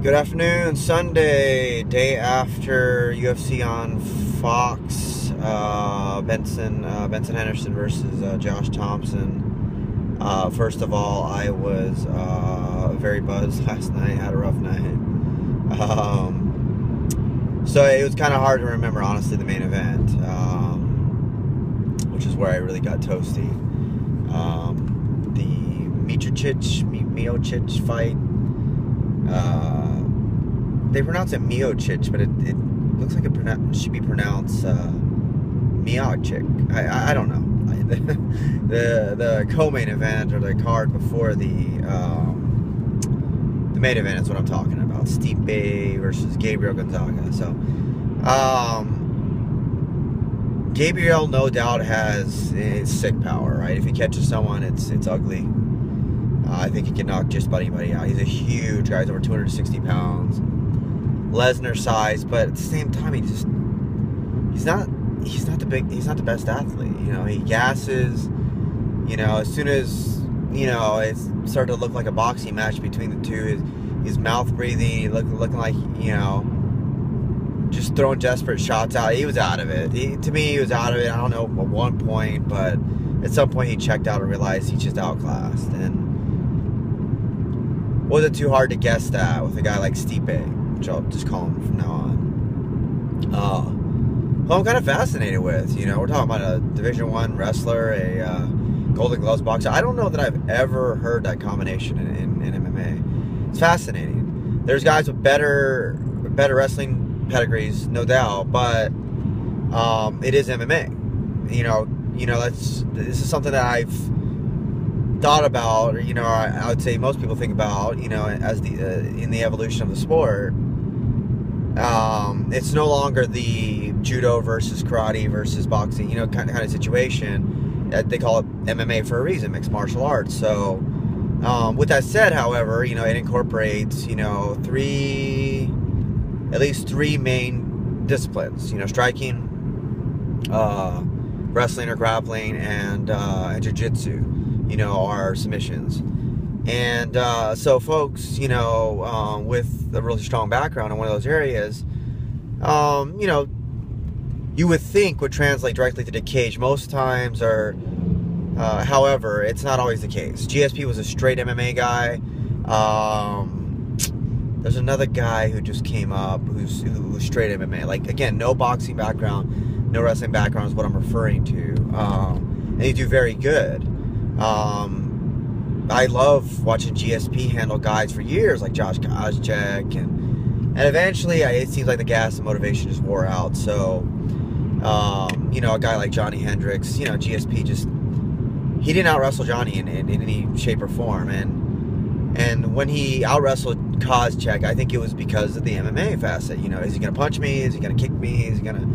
Good afternoon, Sunday, day after UFC on Fox, Benson Henderson versus Josh Thompson. First of all, I was very buzzed last night, had a rough night. So it was kind of hard to remember, honestly, the main event, which is where I really got toasty. The Miocic fight. They pronounce it Miocic, but it looks like it should be pronounced Miocic. I don't know. The co-main event, or the card before the main event, is what I'm talking about. Stipe versus Gabriel Gonzaga. So Gabriel no doubt has sick power, right? If he catches someone, it's ugly. I think he can knock just about anybody out. He's a huge guy. He's over 260 pounds. Lesnar size, but at the same time, he's not the best athlete. You know, he gasses. You know, as soon as, you know, it started to look like a boxing match between the two, his mouth breathing, looking like, you know, just throwing desperate shots out. He was out of it. To me, he was out of it. I don't know at one point, but at some point he checked out and realized he's just outclassed. And wasn't too hard to guess that with a guy like Stipe, which I'll just call him from now on. Well, I'm kind of fascinated with, you know, we're talking about a Division I wrestler, a Golden Gloves boxer. I don't know that I've ever heard that combination in MMA. It's fascinating. There's guys with better wrestling pedigrees, no doubt, but it is MMA. You know, this is something that I've thought about, or, you know, I would say most people think about, you know, as in the evolution of the sport. It's no longer the judo versus karate versus boxing, you know, kind of situation. They call it MMA for a reason, mixed martial arts. So, with that said, however, you know, it incorporates, you know, at least three main disciplines. You know, striking, wrestling or grappling, and jiu-jitsu. You know, are submissions. And so folks, you know, with a really strong background in one of those areas, you know, you would think would translate directly to the cage most times, or however, it's not always the case. GSP was a straight MMA guy. There's another guy who just came up who's straight MMA. Like, again, no boxing background, no wrestling background is what I'm referring to. And they do very good. I love watching GSP handle guys for years, like Josh Koscheck, and eventually it seems like the gas and motivation just wore out. So, you know, a guy like Johnny Hendricks, you know, GSP he didn't out-wrestle Johnny in any shape or form, and when he out-wrestled Koscheck, I think it was because of the MMA facet. You know, is he going to punch me? Is he going to kick me? Is he going to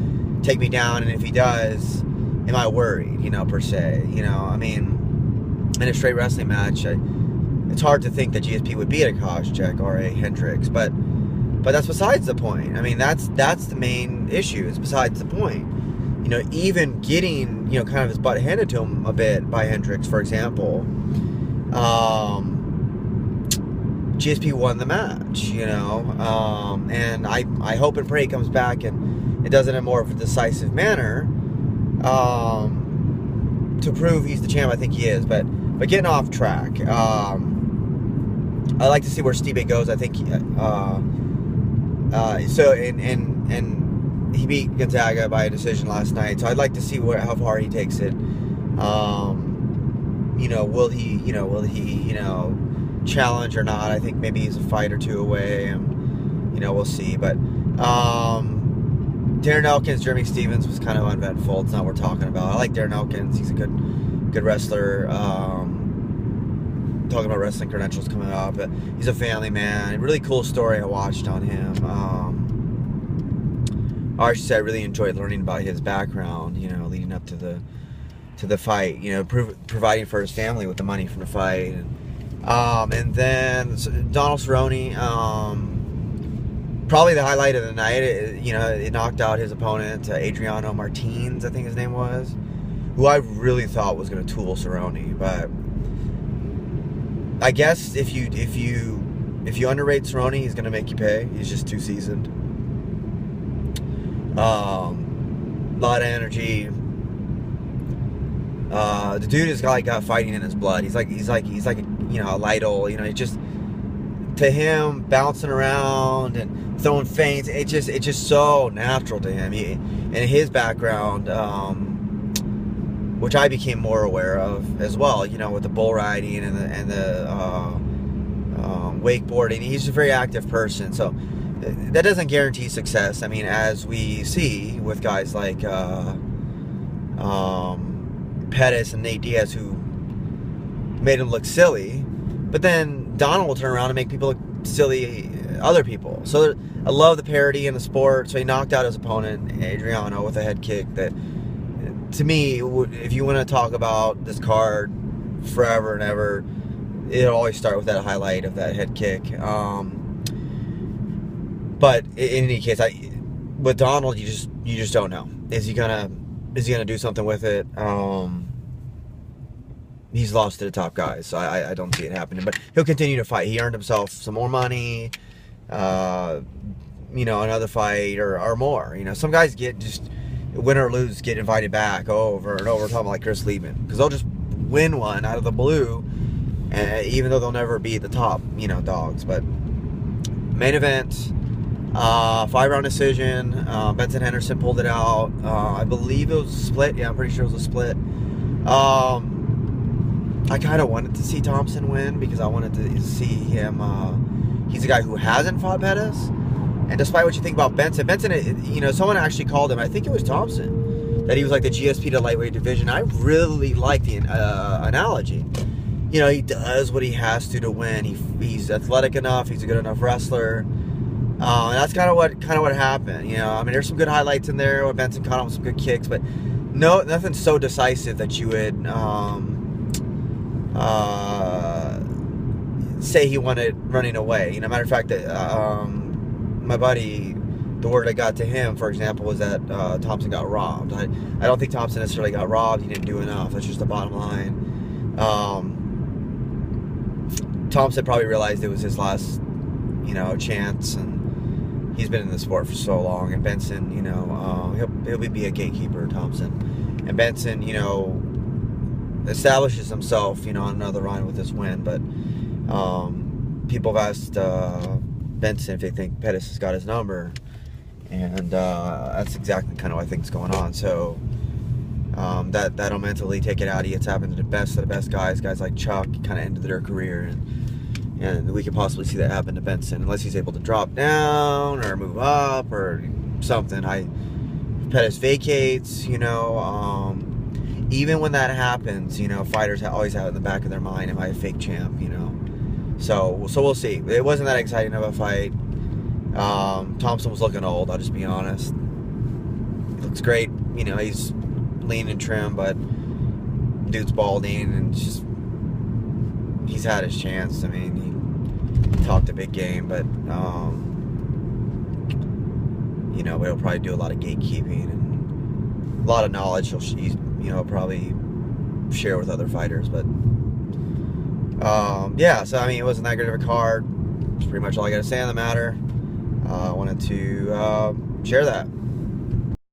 take me down? And if he does, am I worried, you know, per se? You know, I mean, in a straight wrestling match, it's hard to think that GSP would beat a Koscheck or a Hendricks, but that's besides the point. I mean, that's the main issue. It's besides the point. You know, even getting, you know, kind of his butt handed to him a bit by Hendricks, for example, GSP won the match, you know, and I hope and pray he comes back and it does it in more of a decisive manner, to prove he's the champ. I think he is, but getting off track, I like to see where Stipe goes. I think so, and he beat Gonzaga by a decision last night, so I'd like to see how far he takes it. You know, will he challenge or not? I think maybe he's a fight or two away, and, you know, we'll see. But Darren Elkins, Jeremy Stevens was kind of uneventful. It's not what we're talking about. I like Darren Elkins. He's a good wrestler. Talking about wrestling credentials coming up, but he's a family man. A really cool story I watched on him. I should say I really enjoyed learning about his background, you know, leading up to the fight, you know, providing for his family with the money from the fight. And then Donald Cerrone, probably the highlight of the night. You know, it knocked out his opponent, Adriano Martins, I think his name was, who I really thought was going to tool Cerrone. But I guess if you if you underrate Cerrone, he's going to make you pay. He's just too seasoned. Lot of energy. The dude has got fighting in his blood. He's like a light old. He just, to him, bouncing around and throwing feints. It's just so natural to him. And his background, which I became more aware of as well. With the bull riding and the wakeboarding. He's a very active person. So that doesn't guarantee success. I mean, as we see with guys like Pettis and Nate Diaz, who made him look silly, but then Donald will turn around and make people look silly, other people. So I love the parity in the sport. So he knocked out his opponent, Adriano, with a head kick that, to me, if you want to talk about this card forever and ever, it'll always start with that highlight of that head kick. But in any case, with Donald, you just don't know. Is he gonna do something with it? He's lost to the top guys, so I don't see it happening. But he'll continue to fight. He earned himself some more money, another fight or more. Some guys get just win or lose, get invited back over and over. We're talking about like Chris Lieben, because they'll just win one out of the blue, even though they'll never be the top, dogs. But main event, 5-round decision. Benson Henderson pulled it out. I believe it was a split. Yeah, I'm pretty sure it was a split. I kind of wanted to see Thompson win because I wanted to see him. He's a guy who hasn't fought Pettis. And despite what you think about Benson, someone actually called him, I think it was Thompson, that he was like the GSP to lightweight division. I really like the analogy. He does what he has to win. He's athletic enough. He's a good enough wrestler. And that's kind of what happened. There's some good highlights in there where Benson caught him with some good kicks, but nothing so decisive that you would say he wanted running away. Matter of fact, that my buddy, the word I got to him, for example, was that Thompson got robbed. I don't think Thompson necessarily got robbed. He didn't do enough. That's just the bottom line. Thompson probably realized it was his last, chance, and he's been in the sport for so long. And Benson, he'll be a gatekeeper, Thompson. And Benson, establishes himself, on another run with this win. But people have asked Benson if they think Pettis has got his number, and that's exactly kind of what I think is going on. So that'll mentally take it out of you. It's happened to the best of the best guys like Chuck, kind of ended their career, and we could possibly see that happen to Benson unless he's able to drop down or move up or something. Pettis vacates, even when that happens, fighters always have it in the back of their mind, am I a fake champ, So we'll see. It wasn't that exciting of a fight. Thompson was looking old, I'll just be honest. He looks great. He's lean and trim, but dude's balding, and he's had his chance. I mean, he talked a big game, but he'll probably do a lot of gatekeeping and a lot of knowledge he'll probably share with other fighters. But yeah, so it wasn't that great of a card. That's pretty much all I got to say on the matter. I wanted to share that.